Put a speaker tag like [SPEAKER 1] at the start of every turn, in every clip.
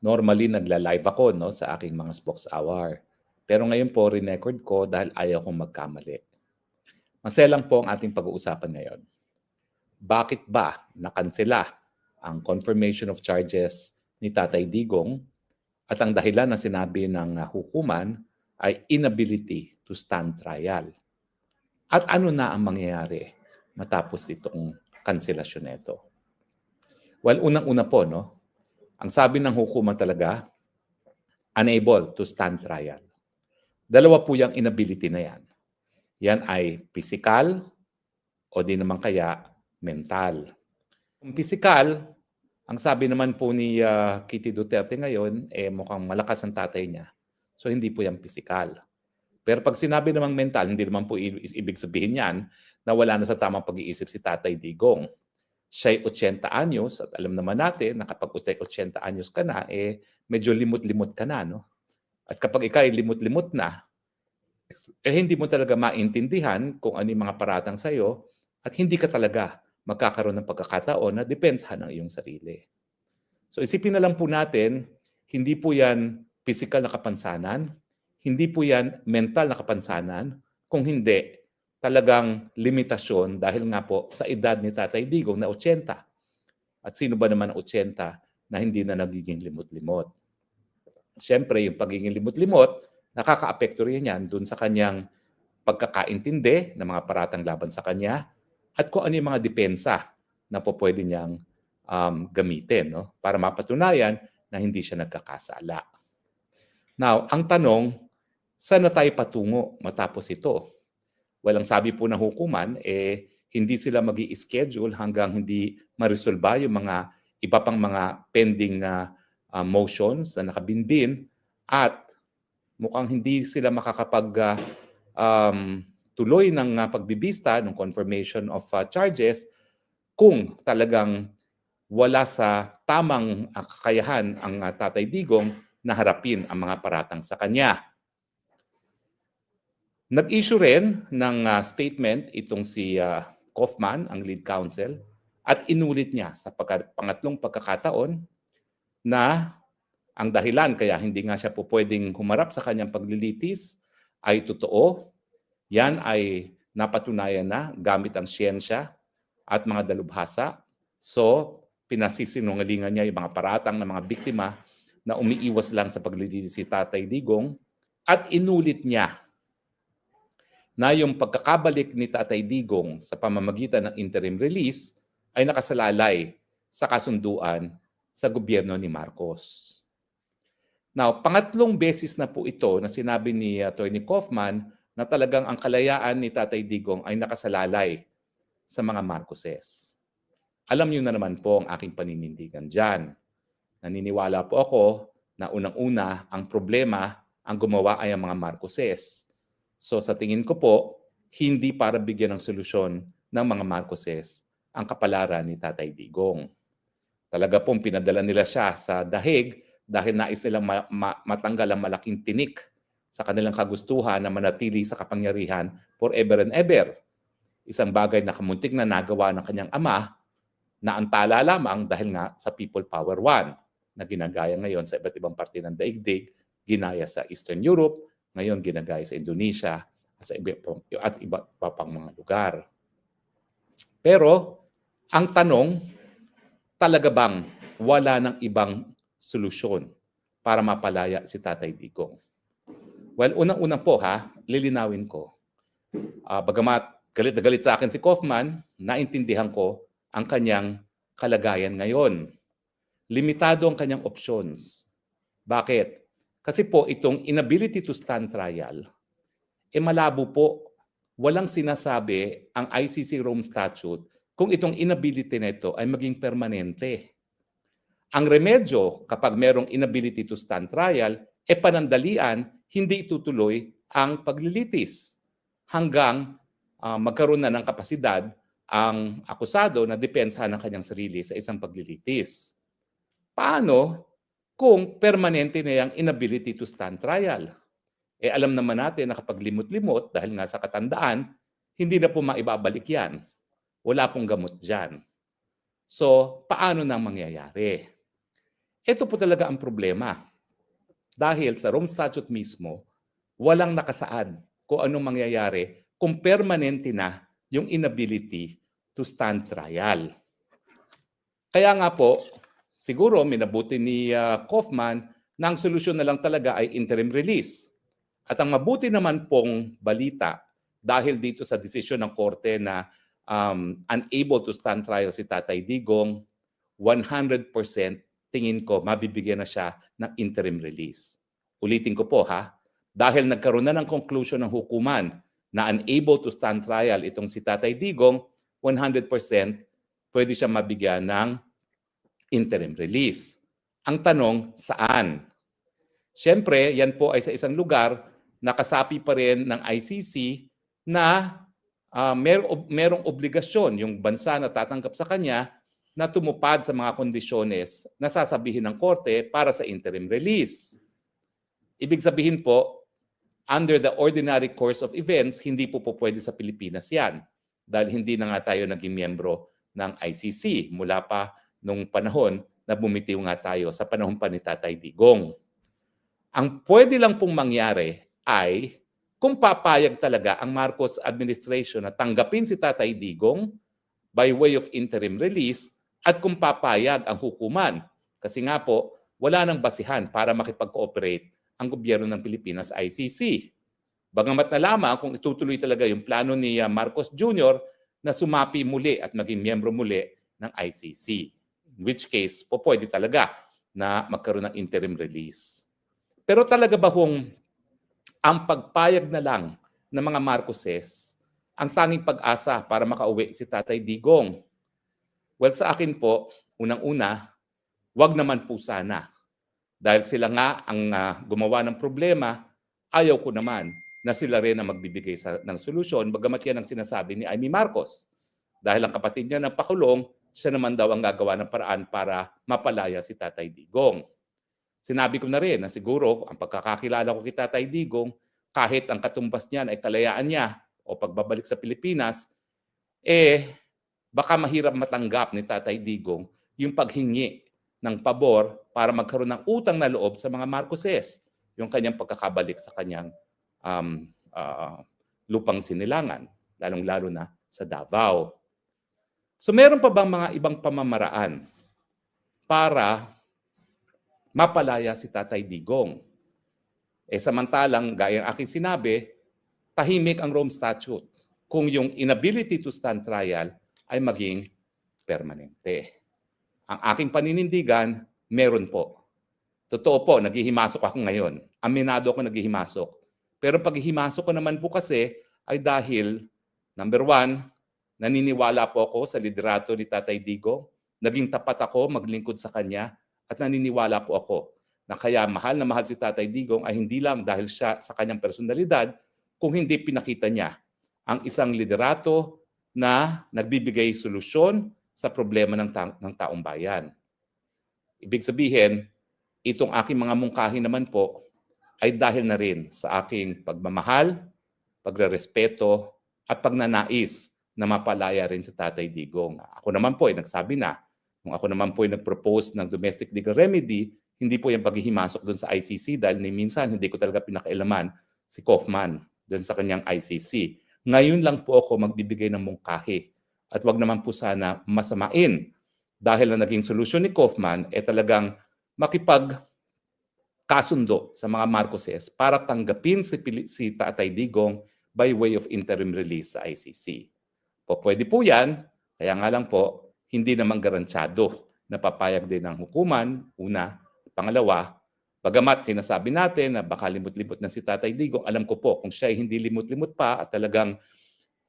[SPEAKER 1] Normally, nagla-live ako 'no, sa aking mga spokes hour. Pero ngayon po rinecord ko dahil ayaw kong magkamali. Masaya lang po ang ating pag-uusapan ngayon. Bakit ba nakansela ang confirmation of charges ni Tatay Digong at ang dahilan na sinabi ng hukuman ay inability to stand trial? At ano na ang mangyayari matapos itong kanselasyon nito? Well, unang-una po 'no, ang sabi ng hukuman talaga, unable to stand trial. Dalawa po yung inability na yan. Yan ay physical o di naman kaya mental. Kung physical, ang sabi naman po ni Kitty Duterte ngayon, mukhang malakas ang tatay niya. So hindi po yan physical. Pero pag sinabi namang mental, hindi naman po ibig sabihin yan na wala na sa tamang pag-iisip si Tatay Digong. Siya'y 80 anyos at alam naman natin na kapag 80 anyos ka na, medyo limot-limot ka na. No? At kapag ikaw ay limot-limot na, hindi mo talaga maintindihan kung ano yung mga paratang sa'yo at hindi ka talaga magkakaroon ng pagkakataon na depensahan ang iyong sarili. So isipin na lang po natin, hindi po yan physical na kapansanan, hindi po yan mental na kapansanan, kung hindi talagang limitasyon dahil nga po sa edad ni Tatay Digong na 80. At sino ba naman ang 80 na hindi na nagiging limot-limot? Siyempre, yung pagiging limot-limot, nakaka-apekto rin yan dun sa kanyang pagkakaintindi ng mga paratang laban sa kanya at kung ano yung mga depensa na po pwede niyang gamitin no? Para mapatunayan na hindi siya nagkakasala. Now, ang tanong, saan na tayo patungo matapos ito? Well, ang sabi po ng hukuman, hindi sila mag-i-schedule hanggang hindi maresolba yung mga iba pang mga pending motions na nakabinbin at mukhang hindi sila makakapag tuloy ng pagbibista ng confirmation of charges kung talagang wala sa tamang kakayahan ang Tatay Digong na harapin ang mga paratang sa kanya. Nag-issue rin ng statement itong si Kaufman, ang lead counsel, at inulit niya sa pangatlong pagkakataon na ang dahilan kaya hindi nga siya po pwedeng humarap sa kanyang paglilitis ay totoo. Yan ay napatunayan na gamit ang siyensya at mga dalubhasa. So, pinasisinungalingan niya yung mga paratang ng mga biktima na umiiwas lang sa paglilitis si Tatay Digong at inulit niya na yung pagkakabalik ni Tatay Digong sa pamamagitan ng interim release ay nakasalalay sa kasunduan sa gobyerno ni Marcos. Now, pangatlong beses na po ito na sinabi ni Atty. Kaufman na talagang ang kalayaan ni Tatay Digong ay nakasalalay sa mga Marcoses. Alam niyo na naman po ang aking paninindigan dyan. Naniniwala po ako na unang-una ang problema ang gumawa ay ang mga Marcoses. So sa tingin ko po, hindi para bigyan ng solusyon ng mga Marcoses ang kapalaran ni Tatay Digong. Talaga pong pinadala nila siya sa dahig dahil nais nilang matanggal ang malaking tinik sa kanilang kagustuhan na manatili sa kapangyarihan forever and ever. Isang bagay na kamuntik na nagawa ng kanyang ama na antala lamang dahil nga sa People Power One na ginagaya ngayon sa iba't ibang parte ng daigdig, ginaya sa Eastern Europe, ngayon ginagaya sa Indonesia at iba pang mga lugar. Pero ang tanong, talaga bang wala ng ibang solusyon para mapalaya si Tatay Digong? Well, unang-una po lilinawin ko. Bagamat galit na galit sa akin si Kaufman, naintindihan ko ang kanyang kalagayan ngayon. Limitado ang kanyang options. Bakit? Kasi po itong inability to stand trial, malabo po. Walang sinasabi ang ICC Rome Statute kung itong inability nito ay maging permanente. Ang remedyo kapag merong inability to stand trial, panandalian, hindi itutuloy ang paglilitis hanggang magkaroon na ng kapasidad ang akusado na depensahan ng kanyang sarili sa isang paglilitis. Paano kung permanente na yung inability to stand trial? Alam naman natin na kapag limot-limot dahil nga sa katandaan, hindi na po maibabalik yan. Wala pong gamot dyan. So, paano nang mangyayari? Ito po talaga ang problema. Dahil sa Rome Statute mismo, walang nakasaad kung anong mangyayari kung permanente na yung inability to stand trial. Kaya nga po, siguro minabuti ni Kaufman na ang solusyon na lang talaga ay interim release. At ang mabuti naman pong balita dahil dito sa desisyon ng korte na unable to stand trial si Tatay Digong, 100% tingin ko mabibigyan na siya ng interim release. Ulitin ko po ha, dahil nagkaroon na ng conclusion ng hukuman na unable to stand trial itong si Tatay Digong, 100% pwede siya mabigyan ng interim release. Ang tanong, saan? Siyempre, yan po ay sa isang lugar na kasapi pa rin ng ICC na merong obligasyon yung bansa na tatanggap sa kanya na tumupad sa mga kondisyones na sasabihin ng korte para sa interim release. Ibig sabihin po, under the ordinary course of events, hindi po pwede sa Pilipinas yan dahil hindi na nga tayo naging miyembro ng ICC mula pa nung panahon na bumitiw nga tayo sa panahon pa ni Tatay Digong. Ang pwede lang pong mangyari ay kung papayag talaga ang Marcos administration na tanggapin si Tatay Digong by way of interim release at kung papayag ang hukuman. Kasi nga po, wala nang basihan para makipag-cooperate ang gobyerno ng Pilipinas sa ICC. Bagamat na lamang kung itutuloy talaga yung plano ni Marcos Jr. na sumapi muli at maging miyembro muli ng ICC. In which case, po pwede talaga na magkaroon ng interim release. Pero talaga ba kung ang pagpayag na lang ng mga Marcoses ang tanging pag-asa para makauwi si Tatay Digong? Well, sa akin po, unang-una, wag naman po sana. Dahil sila nga ang gumawa ng problema, ayaw ko naman na sila rin ang magbibigay ng solusyon, bagamat yan ang sinasabi ni Amy Marcos. Dahil ang kapatid niya napakulong, siya naman daw ang gagawa ng paraan para mapalaya si Tatay Digong. Sinabi ko na rin na siguro ang pagkakakilala ko kay Tatay Digong, kahit ang katumbas niyan ay kalayaan niya o pagbabalik sa Pilipinas, baka mahirap matanggap ni Tatay Digong yung paghingi ng pabor para magkaroon ng utang na loob sa mga Marcoses, yung kanyang pagkakabalik sa kanyang lupang sinilangan, lalong-lalo na sa Davao. So meron pa bang mga ibang pamamaraan para mapalaya si Tatay Digong? Samantalang, gaya ng aking sinabi, tahimik ang Rome Statute kung yung inability to stand trial ay maging permanente. Ang aking paninindigan, meron po. Totoo po, naghihimasok ako ngayon. Aminado ako naghihimasok. Pero paghihimasok ko naman po kasi ay dahil, number one, naniniwala po ako sa liderato ni Tatay Digong. Naging tapat ako maglingkod sa kanya at naniniwala po ako na kaya mahal na mahal si Tatay Digong ay hindi lang dahil siya sa kanyang personalidad, kung hindi pinakita niya ang isang liderato na nagbibigay solusyon sa problema ng taong bayan. Ibig sabihin, itong aking mga mungkahi naman po ay dahil na rin sa aking pagmamahal, pagrerespeto, at pagnanais na mapalaya rin si Tatay Digong. Ako naman po ay nagsabi na, kung ako naman po ay nag-propose ng domestic legal remedy, hindi po yung paghihimasok doon sa ICC dahil ni minsan hindi ko talaga pinakailaman si Kaufman doon sa kanyang ICC. Ngayon lang po ako magbibigay ng mungkahi. At wag naman po sana masamain dahil na naging solusyon ni Kaufman talagang makipagkasundo sa mga Marcoses para tanggapin si Tatay Digong by way of interim release sa ICC. Pwede po yan, kaya nga lang po, hindi naman garantyado na papayag din ng hukuman, una. Pangalawa, bagamat sinasabi natin na baka limot-limot na si Tatay Digong, alam ko po kung siya ay hindi limot-limot pa at talagang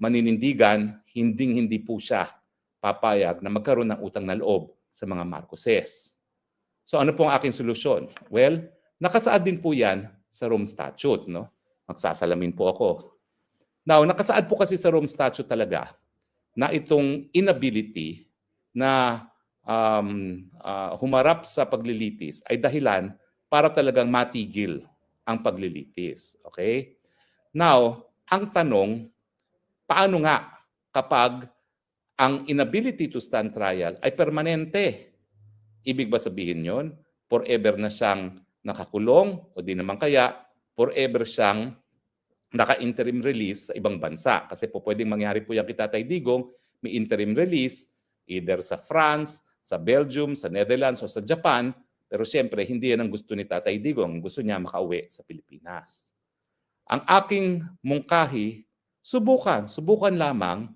[SPEAKER 1] maninindigan, hindi po siya papayag na magkaroon ng utang na loob sa mga Marcoses. So ano po ang aking solusyon? Well, nakasaad din po yan sa Rome Statute. No? Magsasalamin po ako. Now, nakasaad po kasi sa Rome Statute talaga na itong inability na humarap sa paglilitis ay dahilan para talagang matigil ang paglilitis. Okay? Now, ang tanong, paano nga kapag ang inability to stand trial ay permanente? Ibig ba sabihin yon forever na siyang nakakulong o di naman kaya forever siyang naka-interim release sa ibang bansa. Kasi po pwedeng mangyari po yan kay Tatay Digong, may interim release either sa France, sa Belgium, sa Netherlands o sa Japan. Pero siyempre, hindi yan ang gusto ni Tatay Digong. Gusto niya makauwi sa Pilipinas. Ang aking mungkahi, subukan lamang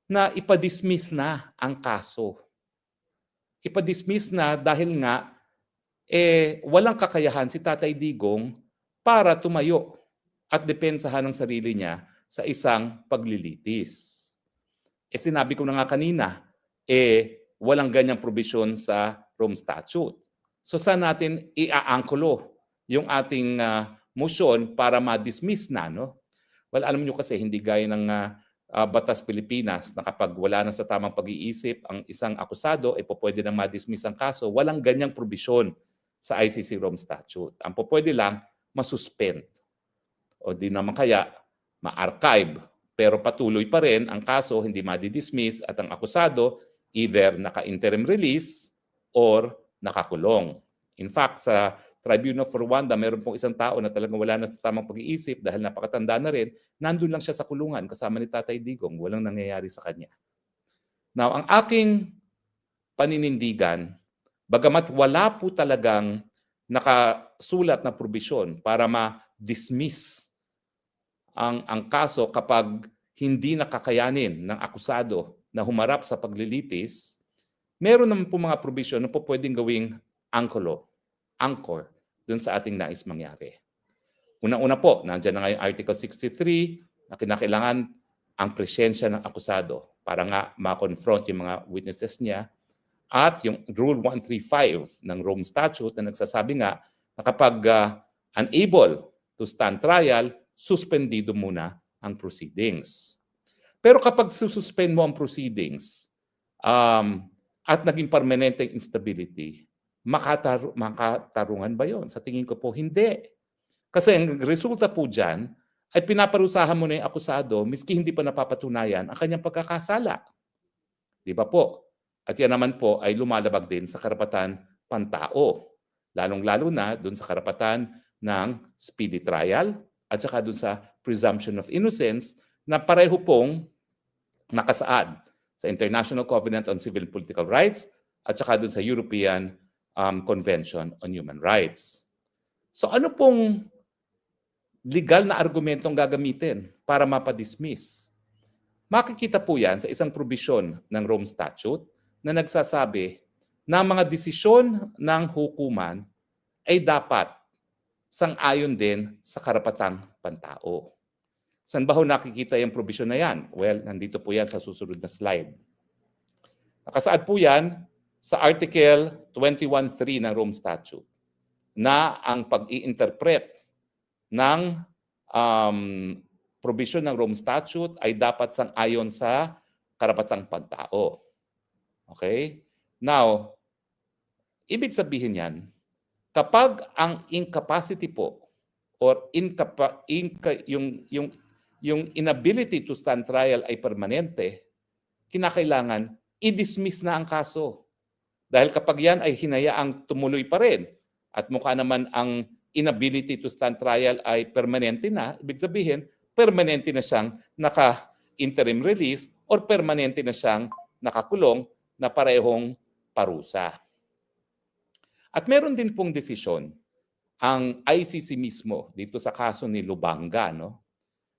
[SPEAKER 1] na ipadismiss na ang kaso. Ipadismiss na dahil nga walang kakayahan si Tatay Digong para tumayo at depensahan ng sarili niya sa isang paglilitis. Sinabi ko na nga kanina, walang ganyang provision sa Rome Statute. So saan natin iaangkulo yung ating motion para ma-dismiss na, no? Well, alam niyo kasi hindi gaya ng Batas Pilipinas na kapag wala na sa tamang pag-iisip ang isang akusado, pwede na ma-dismiss ang kaso. Walang ganyang provision sa ICC Rome Statute. Ang pwede lang, masuspend. O di naman kaya, ma-archive. Pero patuloy pa rin ang kaso, hindi ma-dismiss at ang akusado either naka-interim release or nakakulong. In fact, sa Tribunal for Rwanda, meron pong isang tao na talagang wala na sa tamang pag-iisip dahil napakatanda na rin, nandun lang siya sa kulungan kasama ni Tatay Digong. Walang nangyayari sa kanya. Now, ang aking paninindigan, bagamat wala po talagang nakasulat na probisyon para ma-dismiss ang kaso kapag hindi nakakayanin ng akusado na humarap sa paglilitis, meron naman po mga probisyon na po pwedeng gawing anchor dun sa ating nais mangyari. Una-una po, nandiyan na nga yung Article 63 na kinakailangan ang presensya ng akusado para nga ma-confront yung mga witnesses niya at yung Rule 135 ng Rome Statute na nagsasabi nga na kapag unable to stand trial, suspendido muna ang proceedings. Pero kapag sususpend mo ang proceedings at naging permanente instability, makatarungan ba yon? Sa tingin ko po, hindi. Kasi ang resulta po dyan ay pinaparusahan mo na yung akusado miski hindi pa napapatunayan ang kanyang pagkakasala. Di ba po? At yan naman po ay lumalabag din sa karapatan pantao. Lalong-lalo na dun sa karapatan ng speedy trial at saka dun sa presumption of innocence na pareho pong nakasaad sa International Covenant on Civil and Political Rights at saka dun sa European Convention on Human Rights. So ano pong legal na argumentong gagamitin para mapadismiss? Makikita po yan sa isang probisyon ng Rome Statute na nagsasabi na mga desisyon ng hukuman ay dapat sang-ayon din sa karapatang pantao. Saan ba ho nakikita yung probisyon na yan? Well, nandito po yan sa susunod na slide. Nakasaad po yan sa Article 21.3 ng Rome Statute na ang pag-i-interpret ng provision ng Rome Statute ay dapat sang-ayon sa karapatang pantao. Okay? Now, ibig sabihin yan, kapag ang incapacity po or yung inability to stand trial ay permanente, kinakailangan i-dismiss na ang kaso. Dahil kapag yan ay hinayaang tumuloy pa rin at mukha naman ang inability to stand trial ay permanente na, ibig sabihin, permanente na siyang naka-interim release or permanente na siyang nakakulong na parehong parusa. At meron din pong desisyon ang ICC mismo dito sa kaso ni Lubanga, no,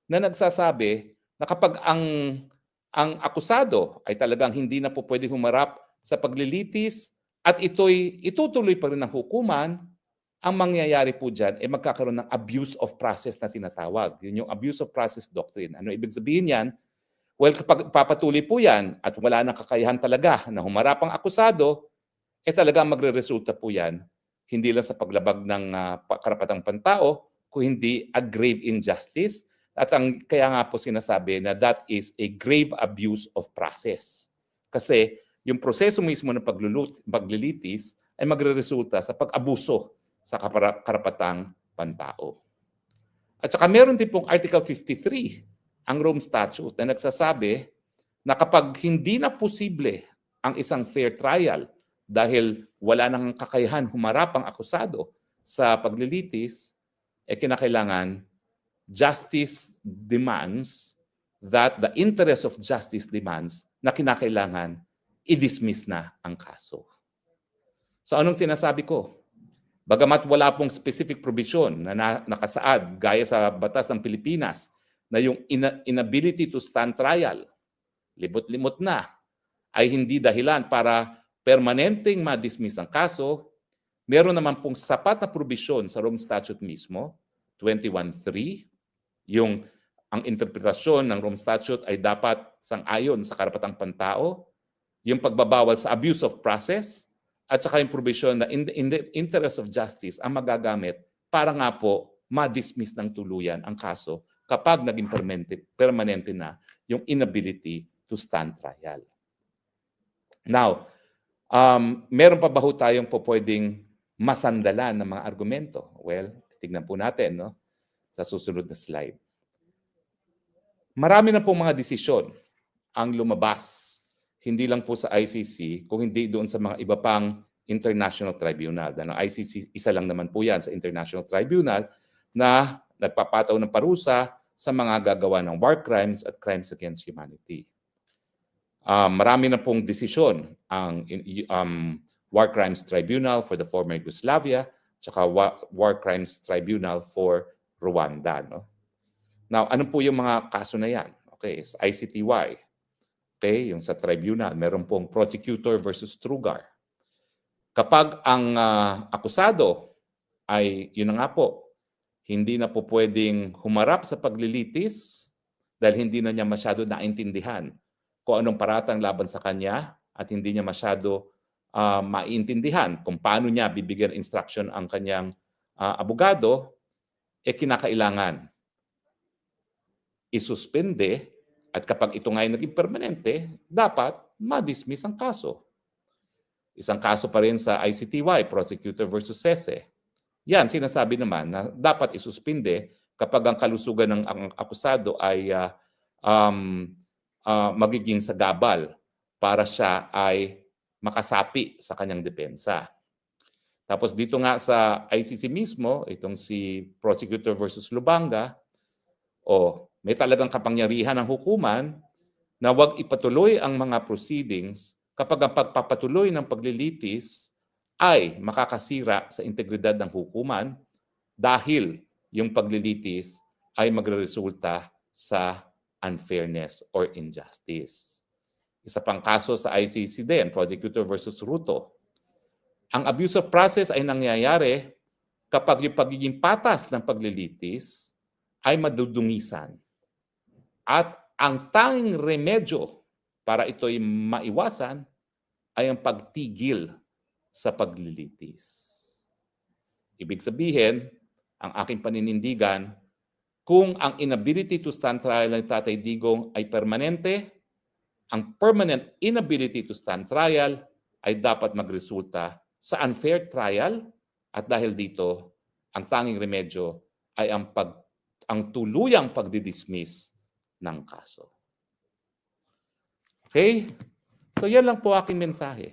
[SPEAKER 1] na nagsasabi na kapag ang akusado ay talagang hindi na po pwede humarap sa paglilitis at ito'y itutuloy pa rin ng hukuman, ang mangyayari po dyan ay magkakaroon ng abuse of process na tinatawag. Yun yung abuse of process doctrine. Ano ibig sabihin yan? Well, kapag papatuloy po yan at wala nang kakayahan talaga na humarap ang akusado, talaga magre-resulta po yan hindi lang sa paglabag ng karapatang pantao, kung hindi a grave injustice. At kaya nga po sinasabi na that is a grave abuse of process. Kasi yung proseso mismo ng paglilitis ay magre-resulta sa pag-abuso sa karapatang pantao. At saka meron din pong Article 53, ang Rome Statute, na nagsasabi na kapag hindi na posible ang isang fair trial dahil wala nang kakayahan humarap ang akusado sa paglilitis, kinakailangan justice demands that the interest of justice demands na kinakailangan i-dismiss na ang kaso. So anong sinasabi ko? Bagamat wala pong specific provision na nakasaad gaya sa batas ng Pilipinas na yung inability to stand trial, libot-limot na, ay hindi dahilan para permanenteng ma-dismiss ang kaso, meron naman pong sapat na provision sa Rome Statute mismo, 21.3, ang interpretasyon ng Rome Statute ay dapat sang-ayon sa karapatang pantao, yung pagbabawal sa abuse of process, at saka yung provision na in the interest of justice ang magagamit para nga po ma-dismiss ng tuluyan ang kaso kapag naging permanente na yung inability to stand trial. Now, meron pa ba ho tayong po pwedeng masandalan ng mga argumento? Well, tignan po natin no, sa susunod na slide. Marami na po mga desisyon ang lumabas, hindi lang po sa ICC, kung hindi doon sa mga iba pang international tribunal. Dahil ang ICC, isa lang naman po yan sa international tribunal na nagpapataw ng parusa sa mga gagawa ng war crimes at crimes against humanity. Marami na pong desisyon ang War Crimes Tribunal for the former Yugoslavia, tsaka War Crimes Tribunal for Rwanda. No? Now, ano po yung mga kaso na yan? Okay, sa ICTY. Okay, yung sa tribunal, meron pong prosecutor versus Trugar. Kapag ang akusado ay, yun na nga po, hindi na po pwedeng humarap sa paglilitis dahil hindi na niya masyado naintindihan kung anong paratang laban sa kanya at hindi niya masyado maintindihan kung paano niya bibigyan instruction ang kanyang abogado, kinakailangan isuspende at kapag ito nga ay naging permanente, dapat ma-dismiss ang kaso. Isang kaso pa rin sa ICTY, Prosecutor versus Sese. Yan, sinasabi naman na dapat isuspende kapag ang kalusugan ng akusado ay magiging sagabal para siya ay makasapi sa kanyang depensa. Tapos dito nga sa ICC mismo, itong si Prosecutor versus Lubanga, may talagang kapangyarihan ng hukuman na huwag ipatuloy ang mga proceedings kapag ang pagpapatuloy ng paglilitis ay makakasira sa integridad ng hukuman dahil yung paglilitis ay magreresulta sa unfairness or injustice. Isa pang kaso sa ICC din, Prosecutor versus Ruto. Ang abuse of process ay nangyayari kapag yung pagiging patas ng paglilitis ay madudungisan. At ang tanging remedyo para ito'y maiwasan ay ang pagtigil sa paglilitis. Ibig sabihin, ang aking paninindigan, kung ang inability to stand trial ng Tatay Digong ay permanente, ang permanent inability to stand trial ay dapat magresulta sa unfair trial at dahil dito, ang tanging remedyo ay ang tuluyang pagdidismiss ng kaso. Okay? So yan lang po aking mensahe.